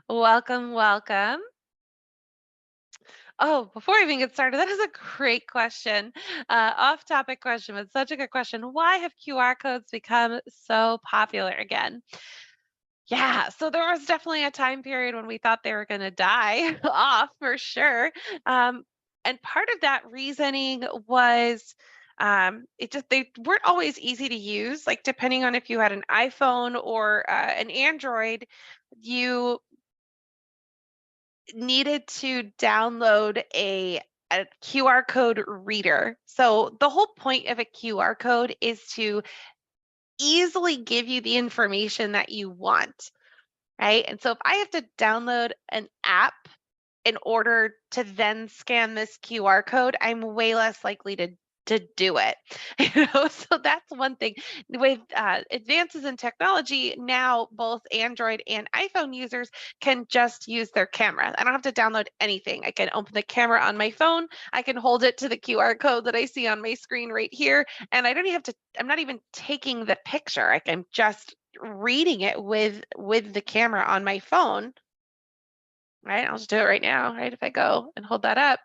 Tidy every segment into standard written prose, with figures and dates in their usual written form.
Welcome, welcome. Oh, before I even get started, that is a great question. Off-topic question, but such a good question. Why have QR codes become so popular again? Yeah, so there was definitely a time period when we thought they were going to die off for sure. Um, and part of that reasoning was they weren't always easy to use. Like depending on if you had an iPhone or an Android, you needed to download a QR code reader. So the whole point of a QR code is to easily give you the information that you want, right? And so if I have to download an app in order to then scan this QR code, I'm way less likely to do it. So that's one thing. With advances in technology, now both Android and iPhone users can just use their camera. I don't have to download anything. I can open the camera on my phone. I can hold it to the QR code that I see on my screen right here, and I don't even have to. I'm not even taking the picture. I can just reading it with the camera on my phone. Right? I'll just do it right now, right? If I go and hold that up,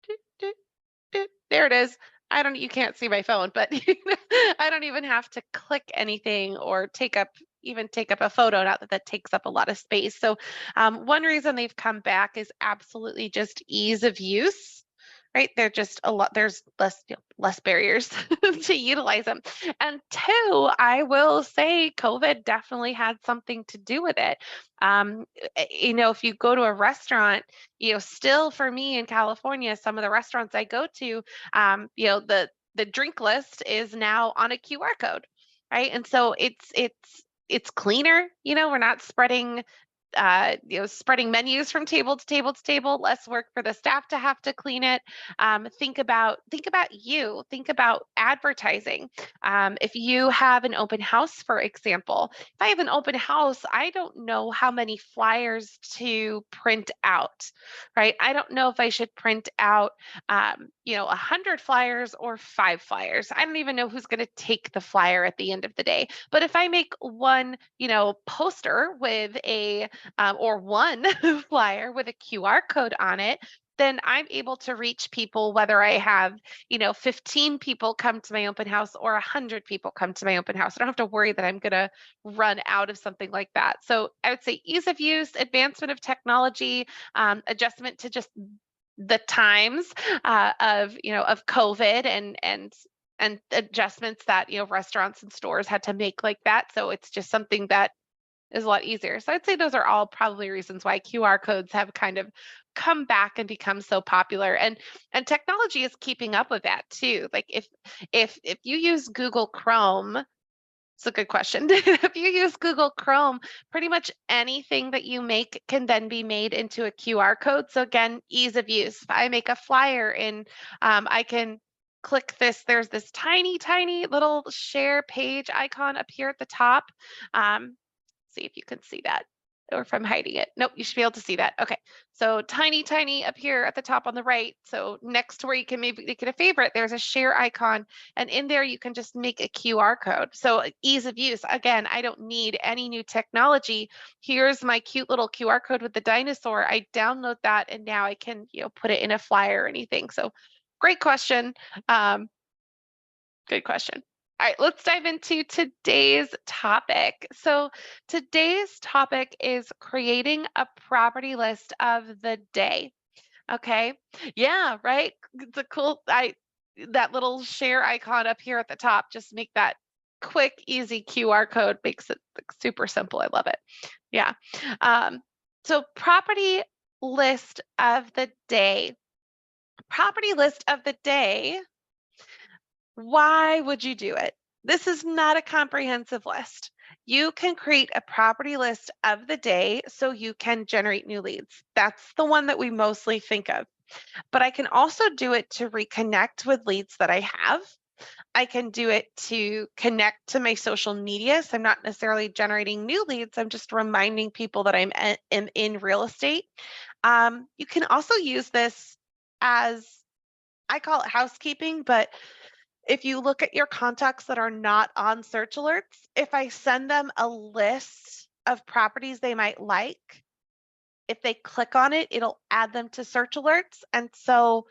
doot, doot, doot, there it is. I don't, you can't see my phone, but I don't even have to click anything or take up a photo. Not that that takes up a lot of space. So, one reason they've come back is absolutely just ease of use. Right, they're just a lot. There's less barriers to utilize them, and two, I will say, COVID definitely had something to do with it. If you go to a restaurant, still for me in California, some of the restaurants I go to, the drink list is now on a QR code, right? And so it's cleaner. We're not spreading menus from table to table to table, less work for the staff to have to clean it. Think about advertising. If you have an open house, for example, if I have an open house, I don't know how many flyers to print out, right? I don't know if I should print out, 100 flyers or 5 flyers. I don't even know who's going to take the flyer at the end of the day. But if I make one, poster with or one flyer with a QR code on it, then I'm able to reach people whether I have, 15 people come to my open house or 100 people come to my open house. I don't have to worry that I'm going to run out of something like that. So I would say ease of use, advancement of technology, adjustment to just the times of COVID and adjustments that restaurants and stores had to make like that. So it's just something that is a lot easier. So I'd say those are all probably reasons why QR codes have kind of come back and become so popular. And technology is keeping up with that too. Like if you use Google Chrome, it's a good question. If you use Google Chrome, pretty much anything that you make can then be made into a QR code. So again, ease of use. If I make a flyer I can click this. There's this tiny, tiny little share page icon up here at the top. See if you can see that or if I'm hiding it. Nope, you should be able to see that. Okay. So tiny, tiny up here at the top on the right. So next to where you can maybe make it a favorite, there's a share icon. And in there, you can just make a QR code. So ease of use. Again, I don't need any new technology. Here's my cute little QR code with the dinosaur. I download that and now I can, put it in a flyer or anything. So great question. Um, Good question. All right, let's dive into today's topic. So, today's topic is creating a property list of the day. Okay. Yeah, right. It's a cool that little share icon up here at the top. Just make that quick, easy QR code makes it like, super simple. I love it. Yeah. Um, so property list of the day. Property list of the day, why would you do it? This is not a comprehensive list. You can create a property list of the day so you can generate new leads. That's the one that we mostly think of. But I can also do it to reconnect with leads that I have. I can do it to connect to my social media. So I'm not necessarily generating new leads. I'm just reminding people that am in real estate. You can also use this as, I call it housekeeping, but if you look at your contacts that are not on search alerts, if I send them a list of properties they might like, if they click on it, it'll add them to search alerts. And so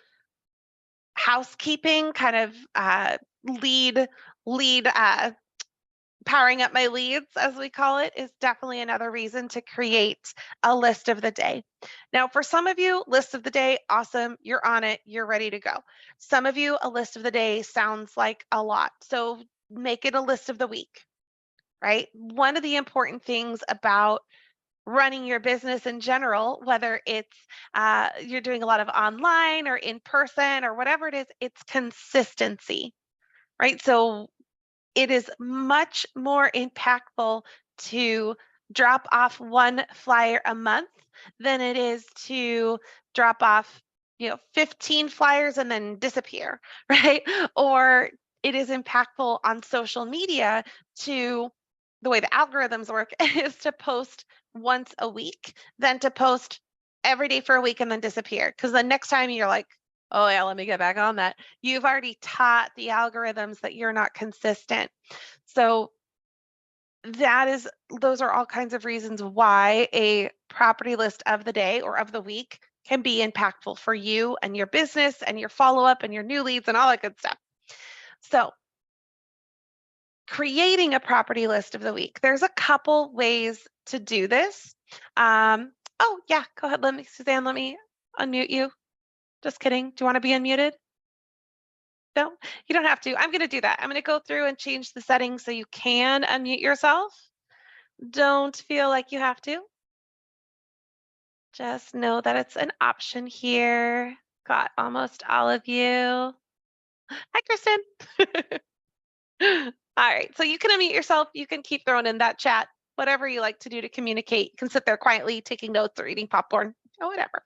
housekeeping kind of lead powering up my leads, as we call it, is definitely another reason to create a list of the day. Now, for some of you, list of the day, awesome, you're on it, you're ready to go. Some of you, a list of the day sounds like a lot. So make it a list of the week, right? One of the important things about running your business in general, whether it's you're doing a lot of online or in person or whatever it is, it's consistency, right? So it is much more impactful to drop off one flyer a month than it is to drop off, 15 flyers and then disappear, right? Or it is impactful on social media to the way the algorithms work is to post once a week than to post every day for a week and then disappear. Because the next time you're like, oh yeah, let me get back on that. You've already taught the algorithms that you're not consistent. So those are all kinds of reasons why a property list of the day or of the week can be impactful for you and your business and your follow-up and your new leads and all that good stuff. So creating a property list of the week, there's a couple ways to do this. Oh yeah, go ahead. Suzanne, let me unmute you. Just kidding. Do you want to be unmuted? No, you don't have to. I'm going to do that. I'm going to go through and change the settings so you can unmute yourself. Don't feel like you have to. Just know that it's an option here. Got almost all of you. Hi, Kristen. All right, so you can unmute yourself. You can keep throwing in that chat, whatever you like to do to communicate. You can sit there quietly taking notes or eating popcorn or whatever.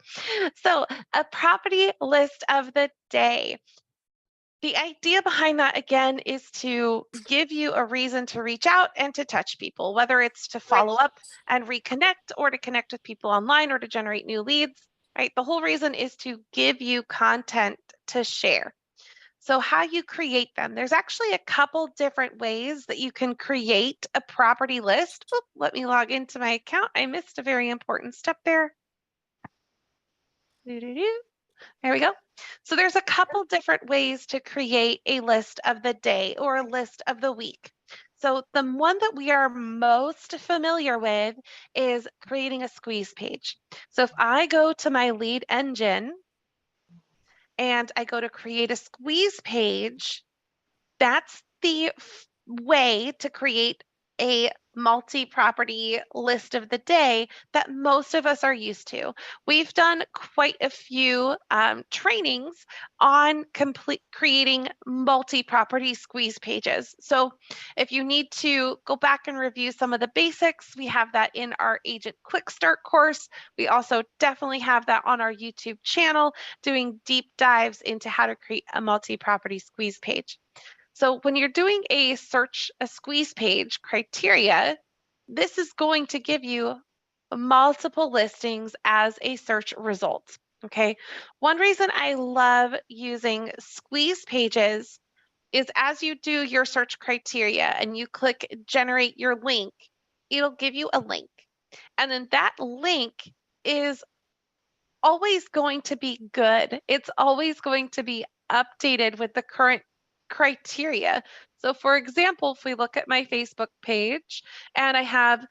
So a property list of the day. The idea behind that, again, is to give you a reason to reach out and to touch people, whether it's to follow up and reconnect or to connect with people online or to generate new leads, right? The whole reason is to give you content to share. So how you create them, there's actually a couple different ways that you can create a property list. Oop, let me log into my account. I missed a very important step there. There we go. So there's a couple different ways to create a list of the day or a list of the week. So the one that we are most familiar with is creating a squeeze page. So if I go to my lead engine and I go to create a squeeze page, that's the way to create a multi-property list of the day that most of us are used to. We've done quite a few trainings on creating multi-property squeeze pages. So if you need to go back and review some of the basics, we have that in our Agent Quick Start course. We also definitely have that on our YouTube channel, doing deep dives into how to create a multi-property squeeze page. So when you're doing a squeeze page criteria, this is going to give you multiple listings as a search result. Okay. One reason I love using squeeze pages is as you do your search criteria and you click generate your link, it'll give you a link. And then that link is always going to be good. It's always going to be updated with the current criteria. So for example, if we look at my Facebook page and I have,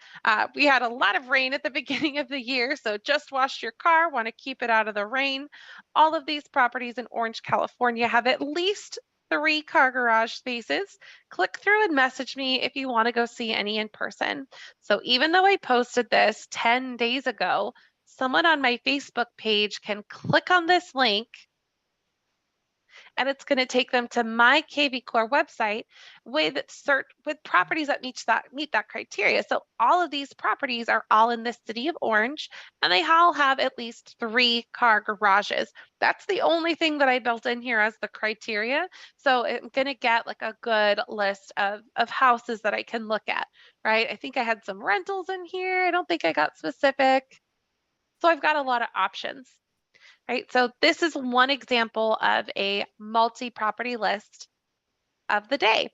we had a lot of rain at the beginning of the year. So just washed your car, want to keep it out of the rain. All of these properties in Orange, California have at least 3 car garage spaces. Click through and message me if you want to go see any in person. So even though I posted this 10 days ago, someone on my Facebook page can click on this link and it's going to take them to my kvCORE website with properties that meet that criteria. So all of these properties are all in the city of Orange, and they all have at least 3 car garages. That's the only thing that I built in here as the criteria. So I'm going to get like a good list of houses that I can look at, right? I think I had some rentals in here. I don't think I got specific. So I've got a lot of options. Right, so this is one example of a multi-property list of the day.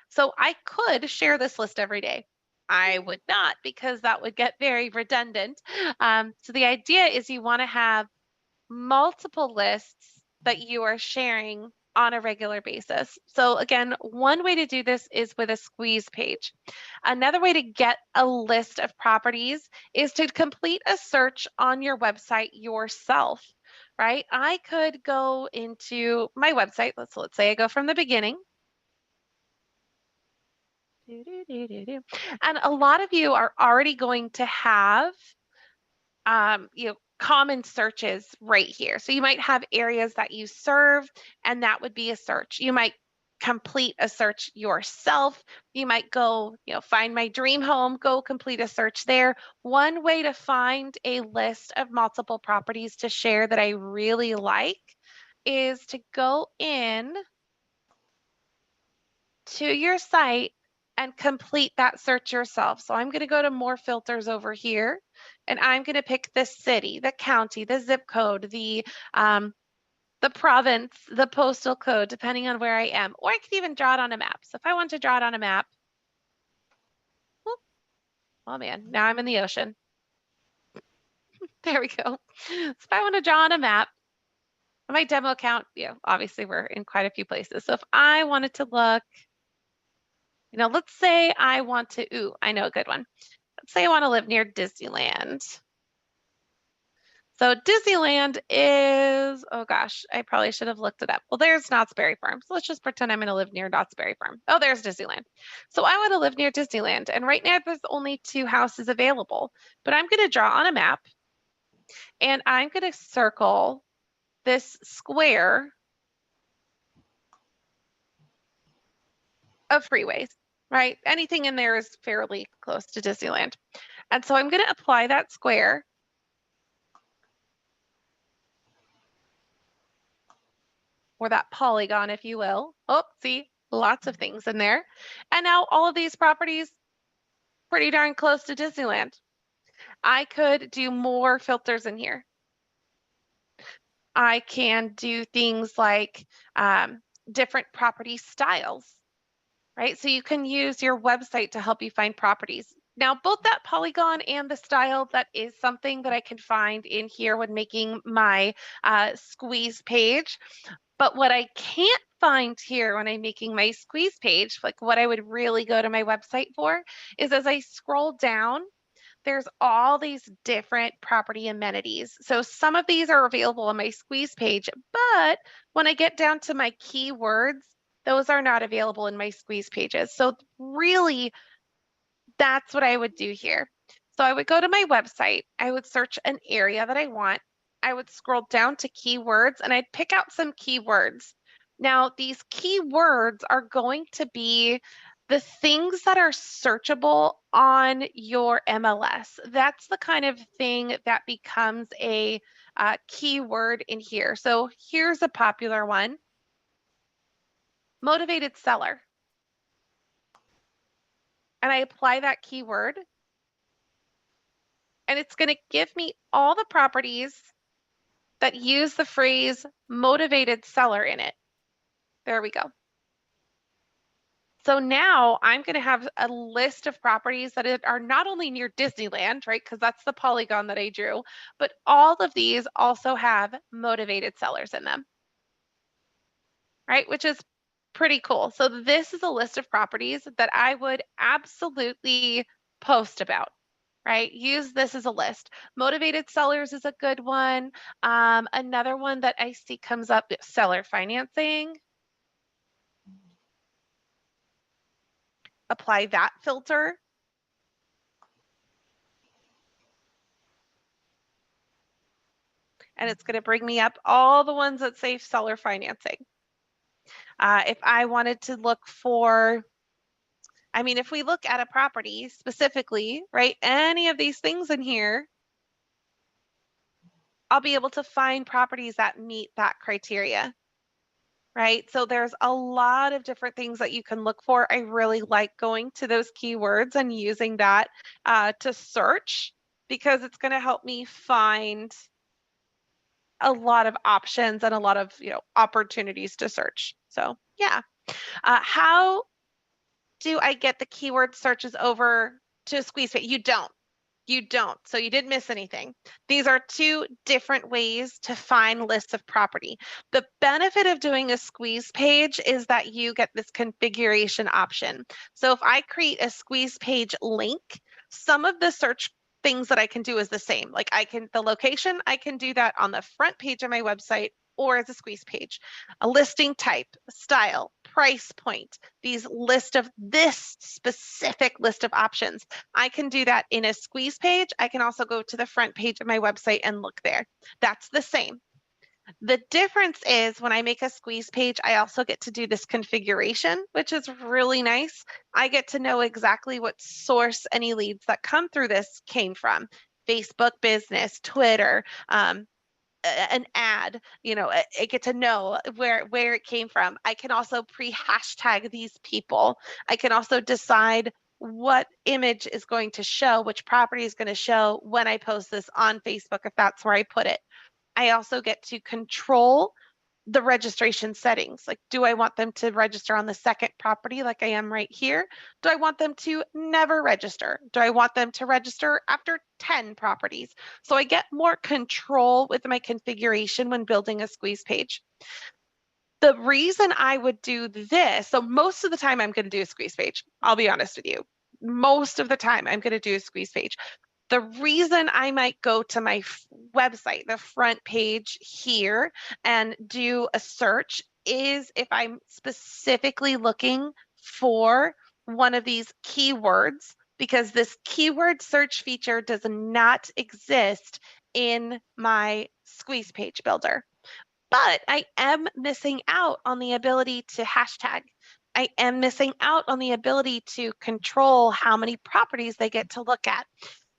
So I could share this list every day. I would not, because that would get very redundant. So the idea is you want to have multiple lists that you are sharing on a regular basis. So again, one way to do this is with a squeeze page. Another way to get a list of properties is to complete a search on your website yourself, right? I could go into my website. Let's say I go from the beginning. And a lot of you are already going to have common searches right here. So you might have areas that you serve, and that would be a search. You might complete a search yourself. You might go, find my dream home, go complete a search there. One way to find a list of multiple properties to share that I really like is to go in to your site and complete that search yourself. So I'm going to go to more filters over here, and I'm going to pick the city, the county, the zip code, the province, the postal code, depending on where I am. Or I could even draw it on a map. So if I want to draw it on a map, whoop, oh man, now I'm in the ocean. There we go. So if I want to draw on a map, my demo account, obviously we're in quite a few places. So if I wanted to look, let's say I want to, I know a good one. Let's say I want to live near Disneyland. So Disneyland is, oh gosh, I probably should have looked it up. Well, there's Knott's Berry Farm. So let's just pretend I'm going to live near Knott's Berry Farm. Oh, there's Disneyland. So I want to live near Disneyland. And right now there's only 2 houses available. But I'm going to draw on a map, and I'm going to circle this square of freeways, right? Anything in there is fairly close to Disneyland. And so I'm going to apply that square. Or that polygon, if you will. Oh, see, lots of things in there. And now all of these properties pretty darn close to Disneyland. I could do more filters in here. I can do things like different property styles, right? So you can use your website to help you find properties. Now, both that polygon and the style, that is something that I can find in here when making my squeeze page. But what I can't find here when I'm making my squeeze page, like what I would really go to my website for, is as I scroll down, there's all these different property amenities. So some of these are available on my squeeze page, but when I get down to my keywords, those are not available in my squeeze pages. So really, that's what I would do here. So I would go to my website, I would search an area that I want, I would scroll down to keywords, and I'd pick out some keywords. Now, these keywords are going to be the things that are searchable on your MLS. That's the kind of thing that becomes a keyword in here. So here's a popular one: motivated seller. And I apply that keyword, and it's going to give me all the properties that use the phrase motivated seller in it. There we go. So now I'm going to have a list of properties that are not only near Disneyland, right? Because that's the polygon that I drew, but all of these also have motivated sellers in them, right? Which is pretty cool. So this is a list of properties that I would absolutely post about, right? Use this as a list. Motivated sellers is a good one. Another one that I see comes up, seller financing. Apply that filter. And it's going to bring me up all the ones that say seller financing. If I wanted to look for, if we look at a property specifically, right, any of these things in here, I'll be able to find properties that meet that criteria, right? So there's a lot of different things that you can look for. I really like going to those keywords and using that to search, because it's going to help me find a lot of options and a lot of opportunities to search. So yeah. How do I get the keyword searches over to a squeeze page. You don't. You don't. So you didn't miss anything. These are two different ways to find lists of property. The benefit of doing a squeeze page is that you get this configuration option. So if I create a squeeze page link, some of the search things that I can do is the same. Like the location, I can do that on the front page of my website or as a squeeze page. A listing type, style, price point, this specific list of options. I can do that in a squeeze page. I can also go to the front page of my website and look there. That's the same. The difference is when I make a squeeze page, I also get to do this configuration, which is really nice. I get to know exactly what source any leads that come through this came from. Facebook business, Twitter, an ad, I get to know where it came from. I can also pre-hashtag these people. I can also decide what image is going to show, which property is going to show when I post this on Facebook, if that's where I put it. I also get to control the registration settings. Like, do I want them to register on the second property like I am right here? Do I want them to never register? Do I want them to register after 10 properties? So I get more control with my configuration when building a squeeze page. The reason I would do this, so most of the time I'm going to do a squeeze page. I'll be honest with you. Most of the time I'm going to do a squeeze page. The reason I might go to my website, the front page here, and do a search is if I'm specifically looking for one of these keywords, because this keyword search feature does not exist in my squeeze page builder. But I am missing out on the ability to hashtag. I am missing out on the ability to control how many properties they get to look at.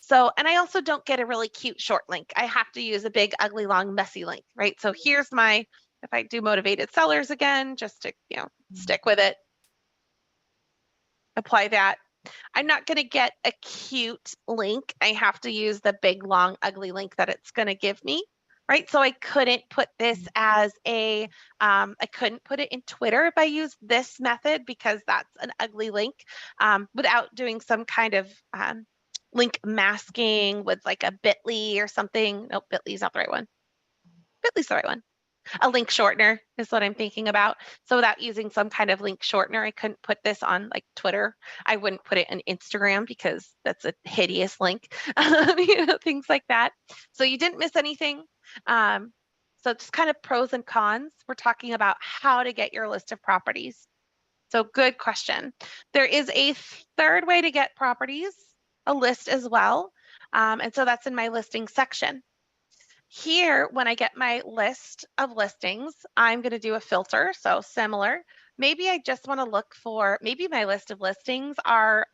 So, and I also don't get a really cute short link. I have to use a big, ugly, long, messy link, right? So here's if I do motivated sellers again, just to, stick with it, apply that. I'm not going to get a cute link. I have to use the big, long, ugly link that it's going to give me, right? So I couldn't put this as I couldn't put it in Twitter if I use this method because that's an ugly link without doing some kind of link masking with like a bit.ly or something. Nope, bit.ly is not the right one. Bit.ly's the right one. A link shortener is what I'm thinking about. So without using some kind of link shortener, I couldn't put this on like Twitter. I wouldn't put it on Instagram because that's a hideous link, things like that. So you didn't miss anything. So just kind of pros and cons. We're talking about how to get your list of properties. So good question. There is a third way to get properties, a list as well. And so that's in my listing section. Here, when I get my list of listings, I'm going to do a filter. So similar. Maybe I just want to look for, maybe my list of listings are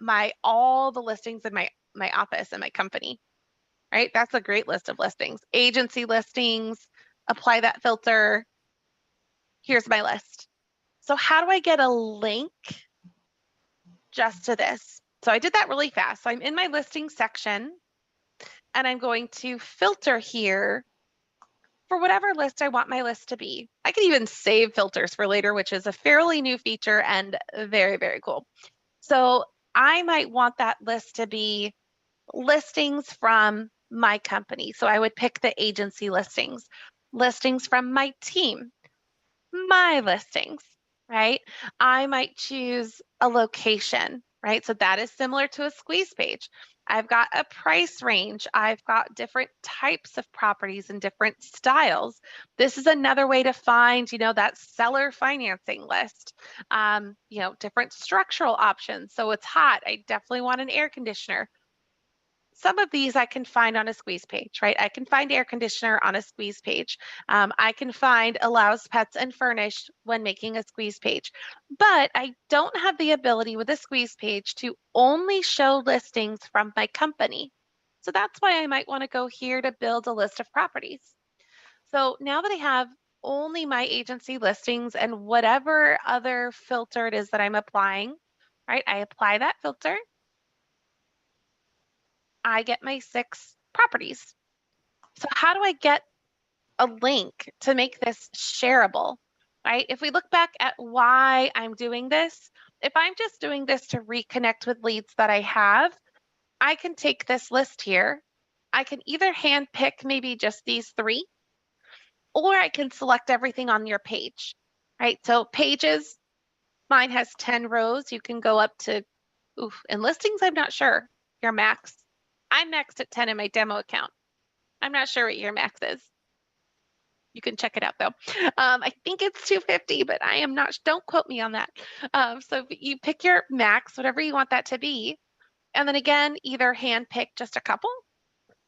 all the listings in my office and my company, right? That's a great list of listings. Agency listings, apply that filter. Here's my list. So how do I get a link just to this? So I did that really fast. So I'm in my listing section and I'm going to filter here for whatever list I want my list to be. I can even save filters for later, which is a fairly new feature and very, very cool. So I might want that list to be listings from my company. So I would pick the agency listings, listings from my team, my listings, right? I might choose a location, right? So that is similar to a squeeze page. I've got a price range. I've got different types of properties and different styles. This is another way to find, that seller financing list, different structural options. So it's hot. I definitely want an air conditioner. Some of these I can find on a squeeze page, right? I can find air conditioner on a squeeze page. I can find allows pets and furnished when making a squeeze page, but I don't have the ability with a squeeze page to only show listings from my company. So that's why I might want to go here to build a list of properties. So now that I have only my agency listings and whatever other filter it is that I'm applying, right? I apply that filter. I get my 6 properties. So how do I get a link to make this shareable, right? If we look back at why I'm doing this, if I'm just doing this to reconnect with leads that I have, I can take this list here. I can either hand pick maybe just these 3, or I can select everything on your page, right? So pages, mine has 10 rows. You can go up to, in listings, I'm not sure your max. I'm maxed at 10 in my demo account. I'm not sure what your max is. You can check it out though. I think it's 250, but I am not, don't quote me on that. So you pick your max, whatever you want that to be. And then again, either hand pick just a couple,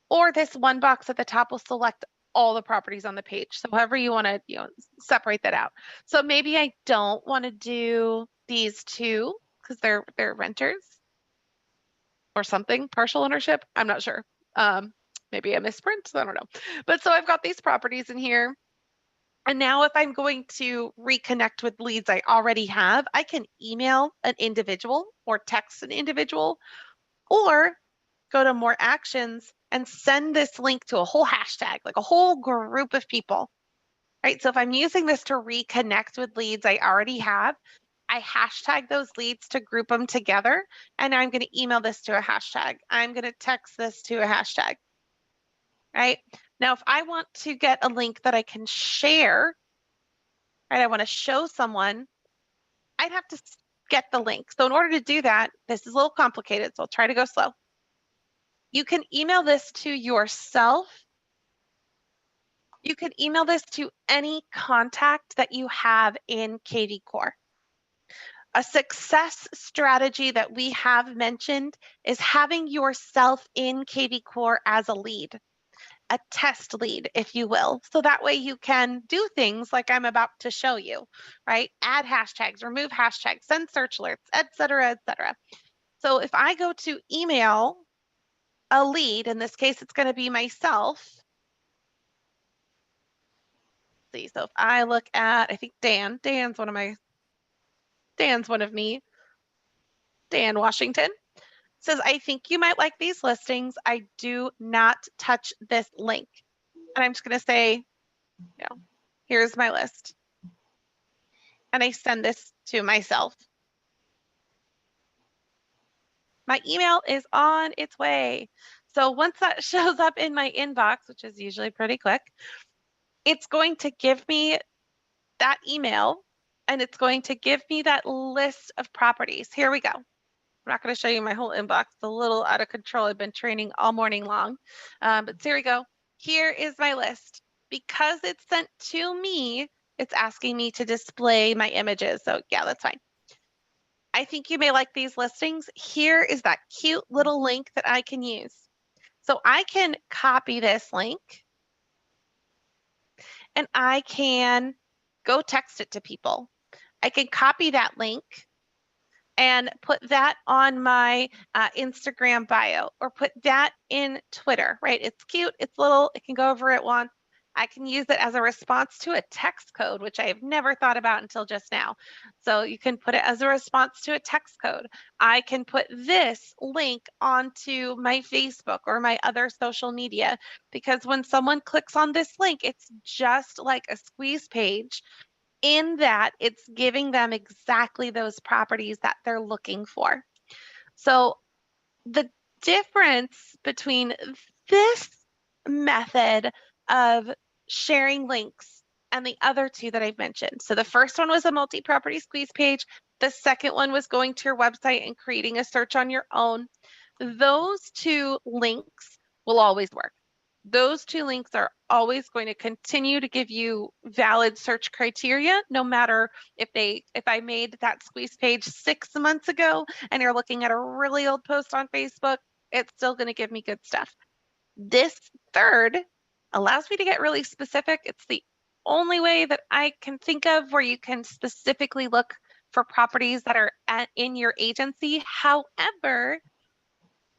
or this one box at the top will select all the properties on the page. So however you want to, separate that out. So maybe I don't want to do these 2 because they're renters or something, partial ownership. I'm not sure. Maybe a misprint. I don't know. But so I've got these properties in here. And now if I'm going to reconnect with leads I already have, I can email an individual or text an individual, or go to more actions and send this link to a whole hashtag, like a whole group of people, right? So if I'm using this to reconnect with leads I already have, I hashtag those leads to group them together, and I'm going to email this to a hashtag. I'm going to text this to a hashtag, right? Now, if I want to get a link that I can share, right, I want to show someone, I'd have to get the link. So in order to do that, this is a little complicated, so I'll try to go slow. You can email this to yourself. You can email this to any contact that you have in kvCORE. A success strategy that we have mentioned is having yourself in kvCORE as a lead, a test lead, if you will. So that way you can do things like I'm about to show you, right? Add hashtags, remove hashtags, send search alerts, et cetera, et cetera. So if I go to email a lead, in this case, it's going to be myself. See, so if I look at, I think Dan's one of me, Dan Washington, says, I think you might like these listings. I do not touch this link. And I'm just going to say, here's my list. And I send this to myself. My email is on its way. So once that shows up in my inbox, which is usually pretty quick, it's going to give me that email, and it's going to give me that list of properties. Here we go. I'm not going to show you my whole inbox. It's a little out of control. I've been training all morning long. But here we go. Here is my list. Because it's sent to me, it's asking me to display my images. So yeah, that's fine. I think you may like these listings. Here is that cute little link that I can use. So I can copy this link, and I can go text it to people. I can copy that link and put that on my Instagram bio, or put that in Twitter, right? It's cute, it's little, it can go over it once. I can use it as a response to a text code, which I have never thought about until just now. So you can put it as a response to a text code. I can put this link onto my Facebook or my other social media, because when someone clicks on this link, it's just like a squeeze page, in that it's giving them exactly those properties that they're looking for. So the difference between this method of sharing links and the other 2 that I've mentioned. So the first one was a multi-property squeeze page. The second one was going to your website and creating a search on your own. Those 2 links will always work. Those 2 links are always going to continue to give you valid search criteria, no matter if I made that squeeze page 6 months ago and you're looking at a really old post on Facebook, it's still going to give me good stuff. This third allows me to get really specific. It's the only way that I can think of where you can specifically look for properties that are in your agency. However,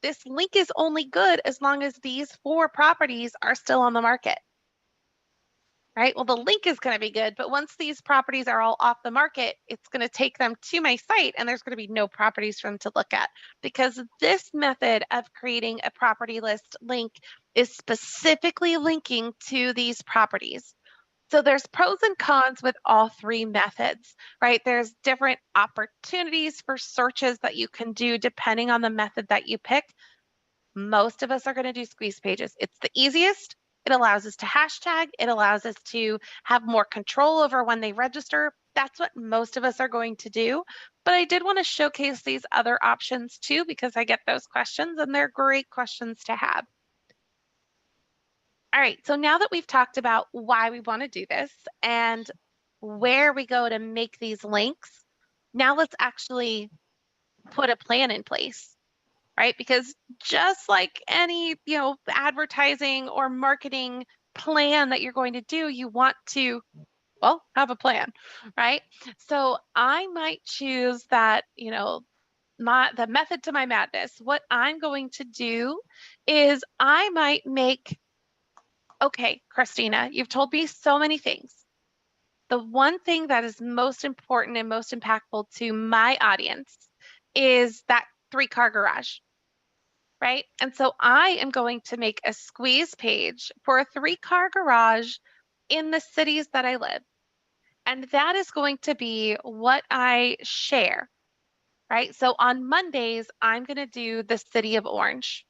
this link is only good as long as these 4 properties are still on the market, right? Well, the link is going to be good, but once these properties are all off the market, it's going to take them to my site, and there's going to be no properties for them to look at, because this method of creating a property list link is specifically linking to these properties. So there's pros and cons with all 3 methods, right? There's different opportunities for searches that you can do depending on the method that you pick. Most of us are going to do squeeze pages. It's the easiest. It allows us to hashtag. It allows us to have more control over when they register. That's what most of us are going to do. But I did want to showcase these other options too, because I get those questions and they're great questions to have. All right, so now that we've talked about why we want to do this and where we go to make these links, now let's actually put a plan in place, right? Because just like any, advertising or marketing plan that you're going to do, you want to, well, have a plan, right? So I might choose that, the method to my madness. What I'm going to do is I might make, okay, Christina, you've told me so many things. The one thing that is most important and most impactful to my audience is that 3-car garage, right? And so I am going to make a squeeze page for a 3-car garage in the cities that I live. And that is going to be what I share, right? So on Mondays, I'm going to do the city of Orange.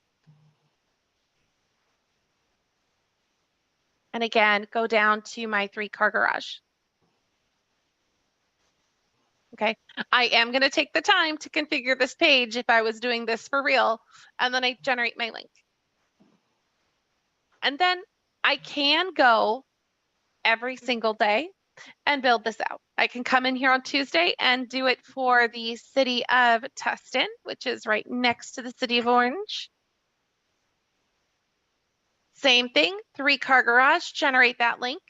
And again, go down to my 3-car garage. Okay, I am going to take the time to configure this page if I was doing this for real, and then I generate my link. And then I can go every single day and build this out. I can come in here on Tuesday and do it for the city of Tustin, which is right next to the city of Orange. Same thing, 3-car garage, generate that link.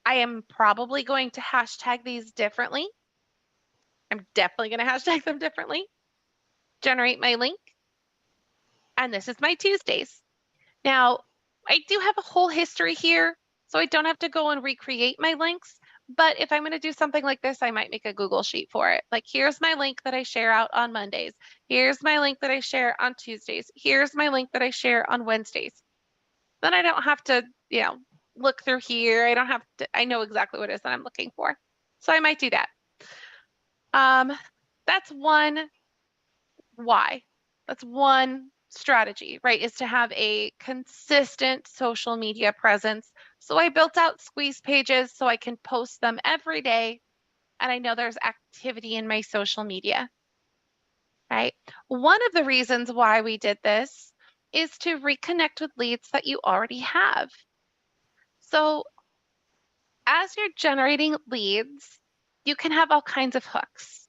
I am probably going to hashtag these differently. I'm definitely going to hashtag them differently. Generate my link. And this is my Tuesdays. Now, I do have a whole history here, so I don't have to go and recreate my links. But if I'm going to do something like this, I might make a Google Sheet for it. Like, here's my link that I share out on Mondays. Here's my link that I share on Tuesdays. Here's my link that I share on Wednesdays. Then I don't have to, look through here. I don't have to, I know exactly what it is that I'm looking for. So I might do that. That's one why. That's one strategy, right? Is to have a consistent social media presence. So I built out squeeze pages so I can post them every day. And I know there's activity in my social media, right? One of the reasons why we did this is to reconnect with leads that you already have. So as you're generating leads, you can have all kinds of hooks,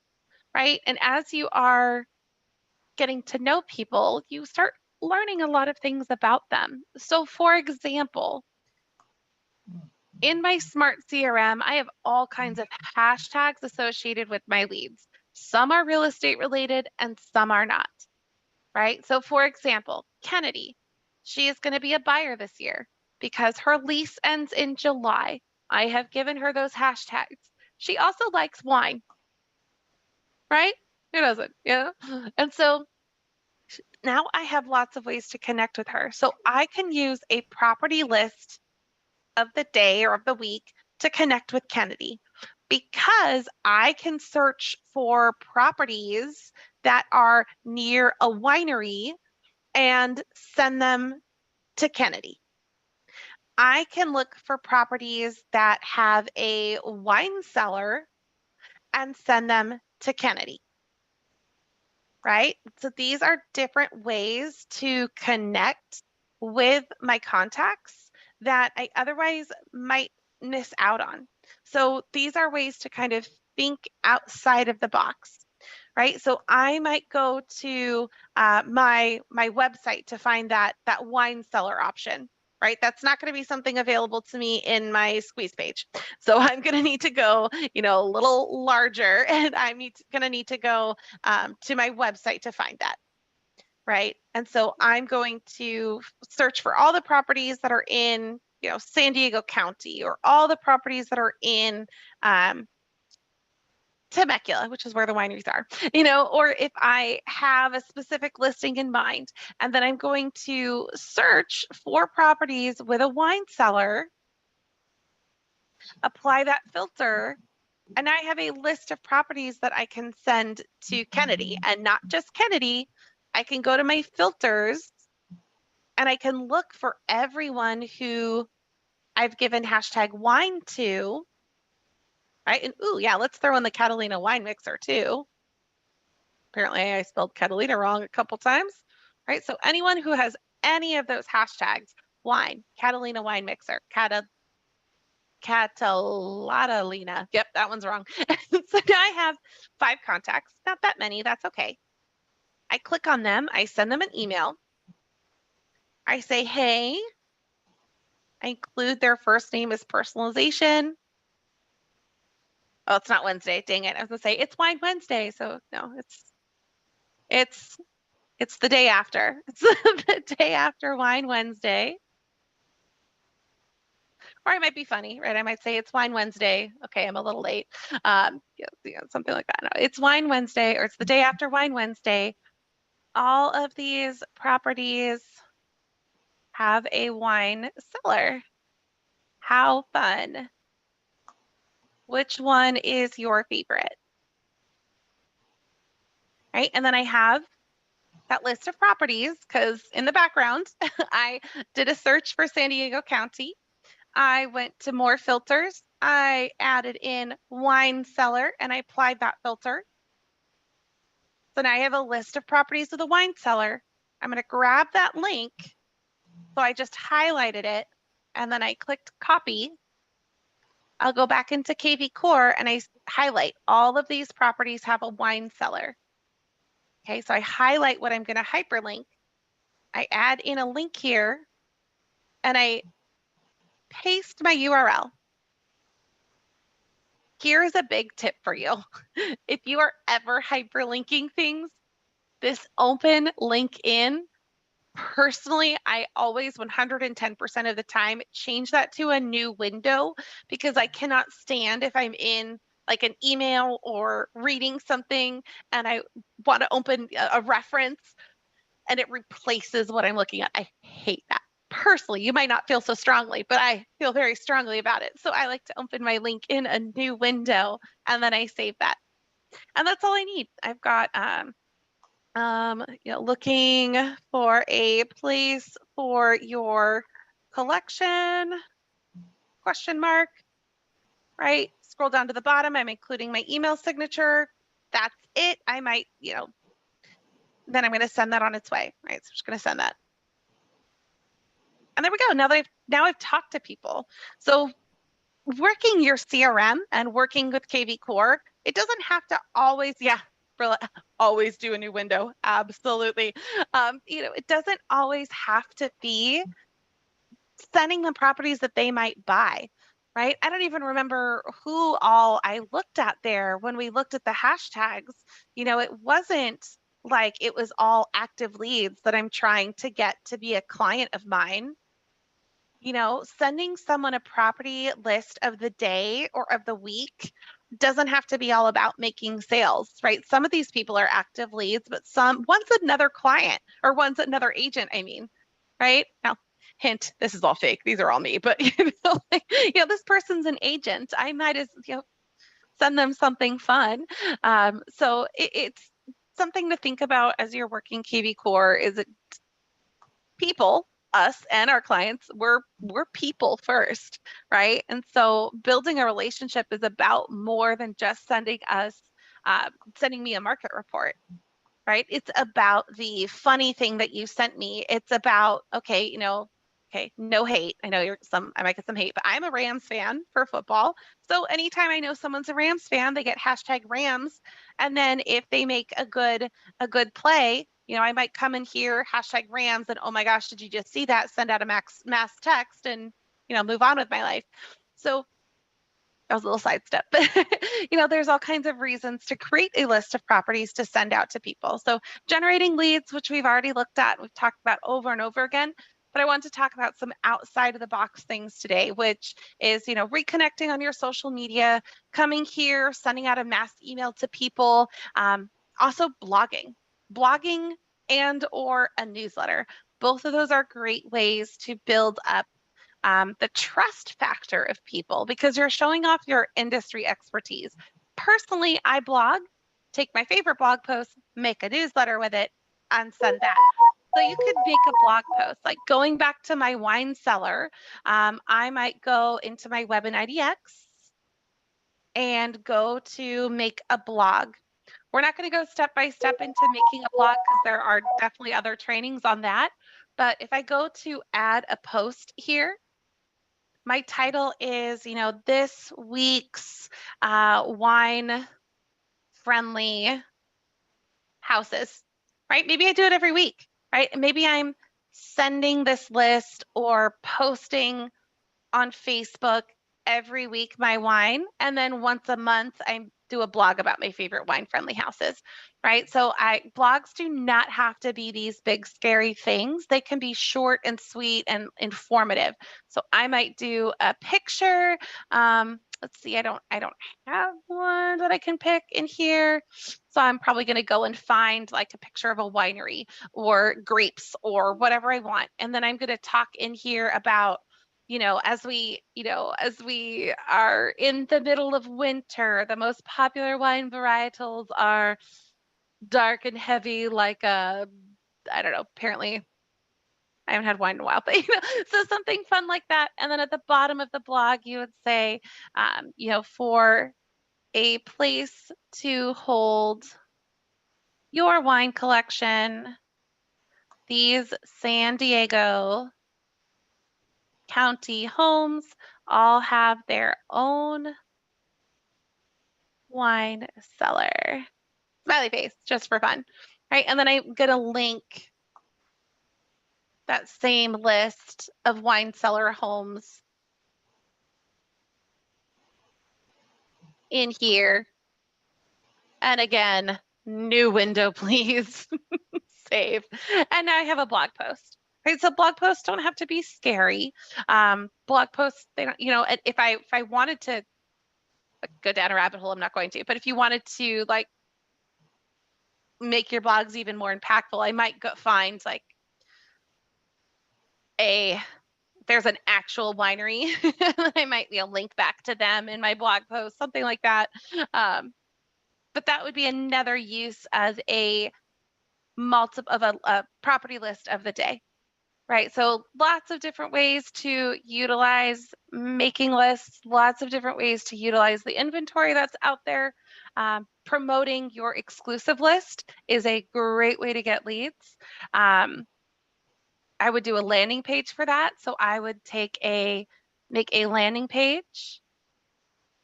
right? And as you are getting to know people, you start learning a lot of things about them. So for example, in my Smart CRM, I have all kinds of hashtags associated with my leads. Some are real estate related and some are not, right? So for example, Kennedy, she is going to be a buyer this year because her lease ends in July. I have given her those hashtags. She also likes wine, right? Who doesn't? Yeah. And so now I have lots of ways to connect with her. So I can use a property list of the day or of the week to connect with Kennedy because I can search for properties that are near a winery and send them to Kennedy. I can look for properties that have a wine cellar and send them to Kennedy. Right? So these are different ways to connect with my contacts that I otherwise might miss out on. So these are ways to kind of think outside of the box, right? So I might go to my website to find that wine cellar option. Right, that's not going to be something available to me in my squeeze page. So I'm going to need to go, a little larger, and I'm going to need to go to my website to find that. Right, and so I'm going to search for all the properties that are in, San Diego County, or all the properties that are in Temecula, which is where the wineries are, or if I have a specific listing in mind, and then I'm going to search for properties with a wine cellar, apply that filter, and I have a list of properties that I can send to Kennedy. And not just Kennedy, I can go to my filters And I can look for everyone who I've given hashtag wine to, right? And ooh, yeah, let's throw in the Catalina wine mixer too. Apparently I spelled Catalina wrong a couple times, right? So anyone who has any of those hashtags, wine, Catalina wine mixer, Catalina. Yep, that one's wrong. So now I have 5 contacts, not that many, that's okay. I click on them, I send them an email. I say, hey, I include their first name as personalization. Oh, it's not Wednesday, dang it. I was gonna say it's Wine Wednesday. So no, it's the day after. It's the day after Wine Wednesday. Or I might be funny, right? I might say it's Wine Wednesday. Okay, I'm a little late. Something like that. No, it's Wine Wednesday, or it's the day after Wine Wednesday. All of these properties have a wine cellar. How fun. Which one is your favorite? Right? And then I have that list of properties because in the background, I did a search for San Diego County. I went to more filters. I added in wine cellar and I applied that filter. So now I have a list of properties with a wine cellar. I'm going to grab that link. So I just highlighted it and then I clicked copy. I'll go back into KV Core and I highlight all of these properties have a wine cellar. Okay, so I highlight what I'm going to hyperlink. I add in a link here and I paste my URL. Here's a big tip for you. If you are ever hyperlinking things, this open link in, personally, I always 110% of the time change that to a new window because I cannot stand if I'm in like an email or reading something and I want to open a reference and it replaces what I'm looking at. I hate that. Personally, you might not feel so strongly, but I feel very strongly about it. So I like to open my link in a new window and then I save that. And that's all I need. I've got looking for a place for your collection, question mark, right? Scroll down to the bottom. I'm including my email signature. That's it. I might, then I'm going to send that on its way, right? So I'm just going to send that. And there we go. Now I've talked to people. So working your CRM and working with KV Core, it doesn't have to always, always do a new window. Absolutely. It doesn't always have to be sending them properties that they might buy, right? I don't even remember who all I looked at there when we looked at the hashtags. It wasn't like it was all active leads that I'm trying to get to be a client of mine. Sending someone a property list of the day or of the week doesn't have to be all about making sales, right? Some of these people are active leads, but one's another client or one's another agent, right? Now, hint, this is all fake. These are all me, but this person's an agent. I might as send them something fun. So it's something to think about as you're working KV Core. Is it people, us and our clients, we're people first, right? And so building a relationship is about more than just sending me a market report, right? It's about the funny thing that you sent me. It's about, okay, no hate. I know I might get some hate, but I'm a Rams fan for football. So anytime I know someone's a Rams fan, they get hashtag Rams. And then if they make a good play, I might come in here, hashtag Rams, and oh my gosh, did you just see that? Send out a mass text and, move on with my life. So that was a little sidestep, but there's all kinds of reasons to create a list of properties to send out to people. So generating leads, which we've already looked at, we've talked about over and over again, but I want to talk about some outside of the box things today, which is, reconnecting on your social media, coming here, sending out a mass email to people, also blogging and or a newsletter. Both of those are great ways to build up the trust factor of people because you're showing off your industry expertise. Personally, I blog, take my favorite blog post, make a newsletter with it, and send that. So you could make a blog post, like going back to my wine cellar. I might go into my Web and IDX and go to make a blog. We're not going to go step by step into making a blog because there are definitely other trainings on that. But if I go to add a post here, my title is, this week's wine friendly houses, right? Maybe I do it every week, right? Maybe I'm sending this list or posting on Facebook every week my wine, and then once a month I do a blog about my favorite wine friendly houses, right? So blogs do not have to be these big scary things. They can be short and sweet and informative. So I might do a picture. Let's see, I don't have one that I can pick in here. So I'm probably going to go and find like a picture of a winery or grapes or whatever I want. And then I'm going to talk in here about as we are in the middle of winter, the most popular wine varietals are dark and heavy, like I don't know, apparently I haven't had wine in a while, but so something fun like that. And then at the bottom of the blog, you would say, for a place to hold your wine collection, these San Diego County homes all have their own wine cellar. Smiley face, just for fun, right? And then I'm gonna link that same list of wine cellar homes in here. And again, new window, please. Save. And now I have a blog post. Right, so blog posts don't have to be scary. Blog posts, they don't, if I wanted to go down a rabbit hole, I'm not going to. But if you wanted to like make your blogs even more impactful, I might go find like there's an actual winery. I might link back to them in my blog post, something like that. But that would be another use of a property list of the day, right? So lots of different ways to utilize making lists, lots of different ways to utilize the inventory that's out there. Promoting your exclusive list is a great way to get leads. I would do a landing page for that. So I would make a landing page.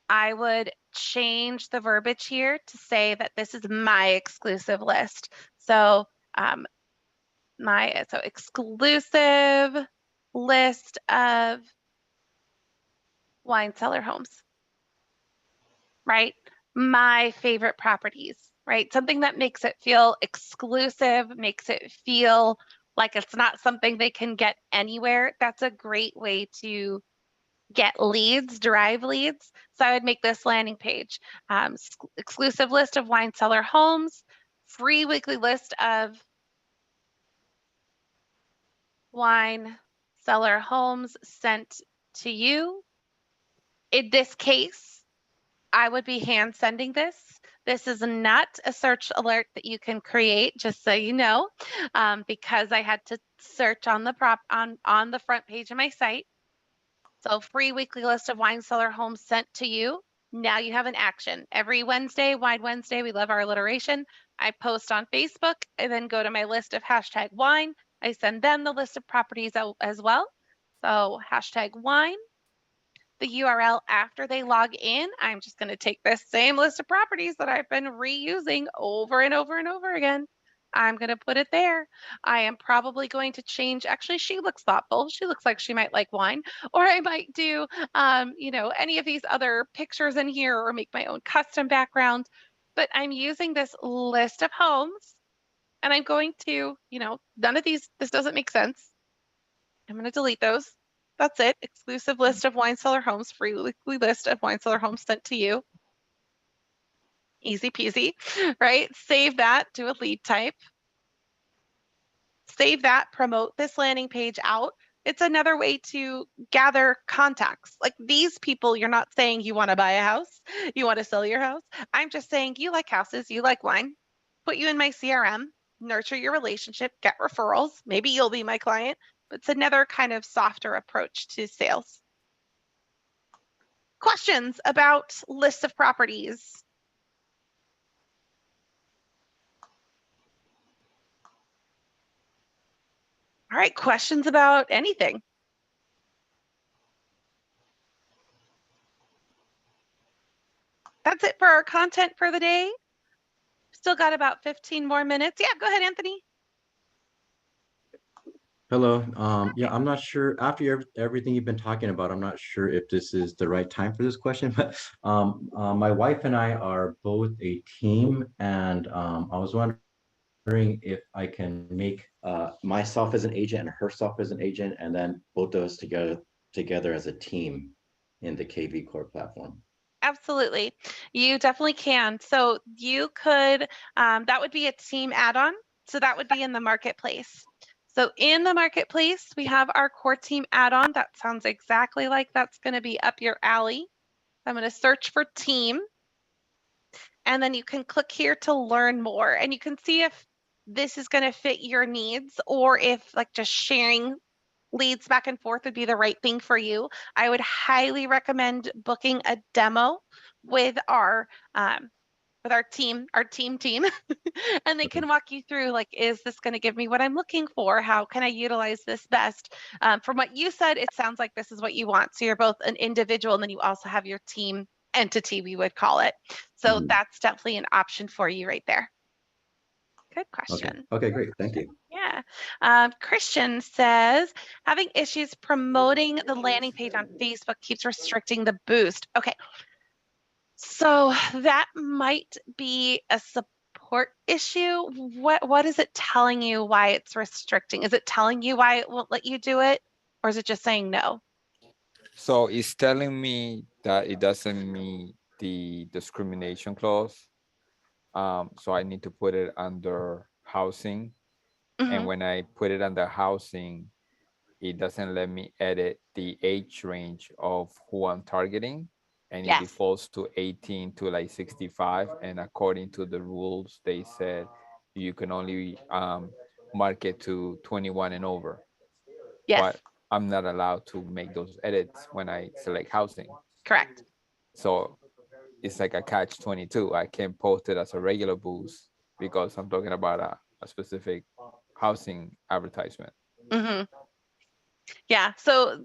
I would change the verbiage here to say that this is my exclusive list. So exclusive list of wine cellar homes, right? My favorite properties, right? Something that makes it feel exclusive, makes it feel like it's not something they can get anywhere. That's a great way to get leads, drive leads. So I would make this landing page, exclusive list of wine cellar homes, free weekly list of wine cellar homes sent to you. In this case, I would be hand sending this. This is not a search alert that you can create, just so you know, because I had to search on the on the front page of my site. So free weekly list of wine cellar homes sent to you. Now you have an action. Every Wednesday, Wine Wednesday, we love our alliteration. I post on Facebook and then go to my list of #wine. I send them the list of properties out as well. So #wine. The URL after they log in, I'm just going to take this same list of properties that I've been reusing over and over and over again. I'm going to put it there. I am probably going to change. Actually, she looks thoughtful. She looks like she might like wine. Or I might do, any of these other pictures in here or make my own custom background. But I'm using this list of homes and I'm going to, none of these, this doesn't make sense. I'm going to delete those. That's it. Exclusive list of wine cellar homes, free weekly list of wine cellar homes sent to you. Easy peasy, right? Save that, do a lead type. Save that, promote this landing page out. It's another way to gather contacts. Like these people, you're not saying you want to buy a house, you want to sell your house. I'm just saying you like houses, you like wine, put you in my CRM. nurture your relationship, get referrals. Maybe you'll be my client, but it's another kind of softer approach to sales. Questions about lists of properties? All right, questions about anything? That's it for our content for the day. Still got about 15 more minutes. Yeah, go ahead, Anthony. Hello. Yeah, I'm not sure after everything you've been talking about, I'm not sure if this is the right time for this question, but my wife and I are both a team, and I was wondering if I can make myself as an agent and herself as an agent, and then both of us together as a team in the KV Core platform. Absolutely. You definitely can. So you could, that would be a team add-on. So that would be in the marketplace. So in the marketplace, we have our core team add-on. That sounds exactly like that's going to be up your alley. I'm going to search for team. And then you can click here to learn more. And you can see if this is going to fit your needs, or if like just sharing leads back and forth would be the right thing for you. I would highly recommend booking a demo with our team, and they Okay. can walk you through like, is this going to give me what I'm looking for? How can I utilize this best? From what you said, it sounds like this is what you want. So you're both an individual, and then you also have your team entity, we would call it. So Mhm. that's definitely an option for you right there. Good Okay. question. Okay, great. Thank you. Yeah. Christian says, having issues promoting the landing page on Facebook keeps restricting the boost. Okay. So that might be a support issue. What is it telling you why it's restricting? Is it telling you why it won't let you do it? Or is it just saying no? So it's telling me that it doesn't meet the discrimination clause. So I need to put it under housing. And Hmm. when I put it under housing, it doesn't let me edit the age range of who I'm targeting. And it Yes, defaults to 18 to like 65. And according to the rules, they said you can only market to 21 and over. yes, But I'm not allowed to make those edits when I select housing. correct. So it's like a catch 22. I can't post it as a regular boost because I'm talking about a specific housing advertisement. Hmm. Yeah, so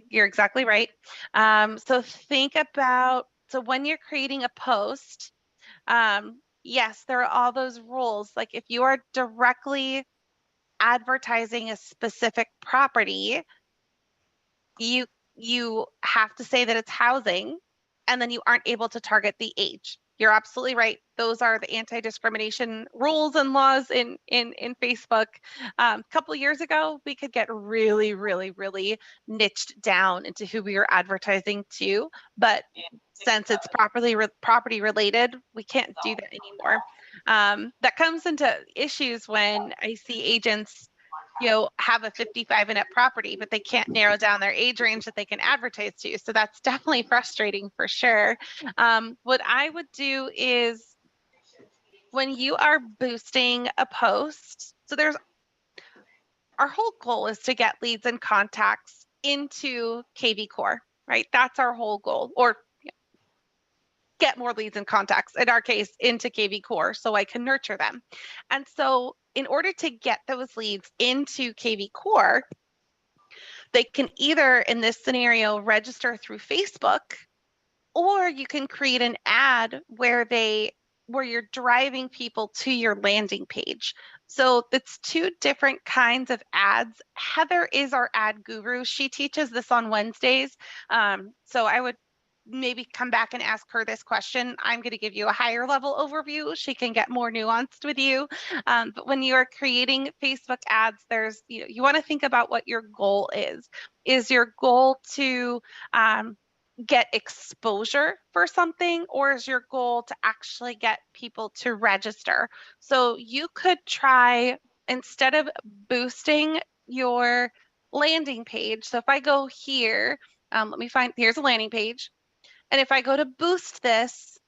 you're exactly right. So think about, so when you're creating a post, yes, there are all those rules. Like if you are directly advertising a specific property, you you have to say that it's housing, and then you aren't able to target the age. You're absolutely right. Those are the anti-discrimination rules and laws in Facebook. A couple of years ago, we could get really, really, really niched down into who we were advertising to, but since it's property related, we can't do that anymore. That comes into issues when I see agents, have a 55 and up property, but they can't narrow down their age range that they can advertise to. So that's definitely frustrating for sure. What I would do is, when you are boosting a post, so there's, our whole goal is to get leads and contacts into KV Core, right? That's our whole goal, or get more leads and contacts, in our case, into KV Core so I can nurture them. And so in order to get those leads into KV Core, they can either, in this scenario, register through Facebook, or you can create an ad where you're driving people to your landing page. So it's two different kinds of ads. Heather is our ad guru. She teaches this on Wednesdays. So I would maybe come back and ask her this question. I'm going to give you a higher level overview. She can get more nuanced with you. But when you are creating Facebook ads, there's, you want to think about what your goal is. Is your goal to get exposure for something, or is your goal to actually get people to register? So you could try, instead of boosting your landing page. So if I go here, let me find, here's a landing page. And if I go to boost this,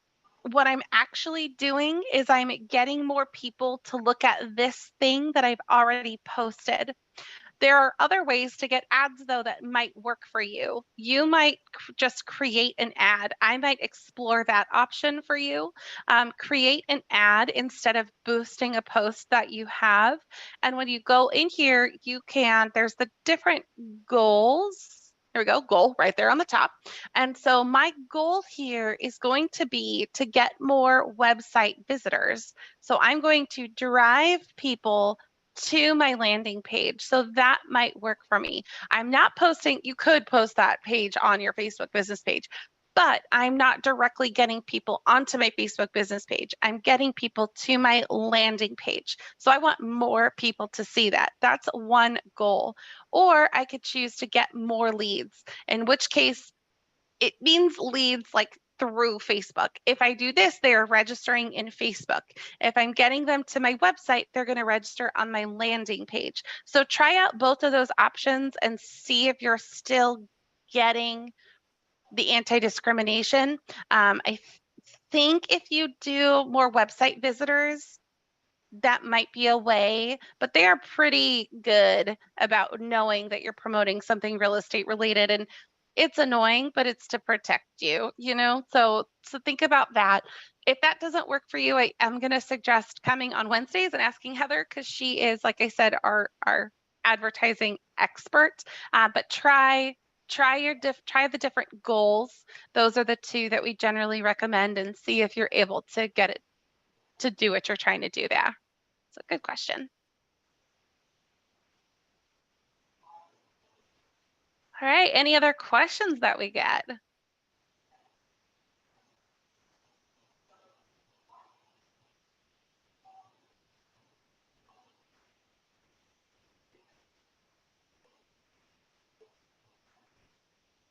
what I'm actually doing is I'm getting more people to look at this thing that I've already posted. There are other ways to get ads though that might work for you. You might just create an ad. I might explore that option for you. Create an ad instead of boosting a post that you have. And when you go in here, there's the different goals. There we go, goal right there on the top. And so my goal here is going to be to get more website visitors. So I'm going to drive people to my landing page. So that might work for me. I'm not posting, you could post that page on your Facebook business page, but I'm not directly getting people onto my Facebook business page. I'm getting people to my landing page. So I want more people to see that. That's one goal. Or I could choose to get more leads, in which case it means leads like through Facebook. If I do this, they are registering in Facebook. If I'm getting them to my website, they're going to register on my landing page. So try out both of those options and see if you're still getting the anti-discrimination. I think if you do more website visitors, that might be a way, but they are pretty good about knowing that you're promoting something real estate related. And it's annoying, but it's to protect you, you know? So think about that. If that doesn't work for you, I am going to suggest coming on Wednesdays and asking Heather, because she is, like I said, our advertising expert. But try the different goals. Those are the two that we generally recommend, and see if you're able to get it to do what you're trying to do there. It's a good question. All right, any other questions that we get?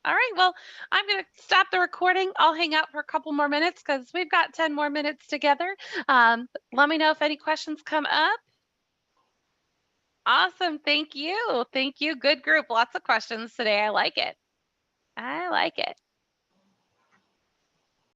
All right, well, I'm going to stop the recording. I'll hang out for a couple more minutes because we've got 10 more minutes together. Let me know if any questions come up. Awesome, thank you. Thank you, good group. Lots of questions today. I like it. I like it.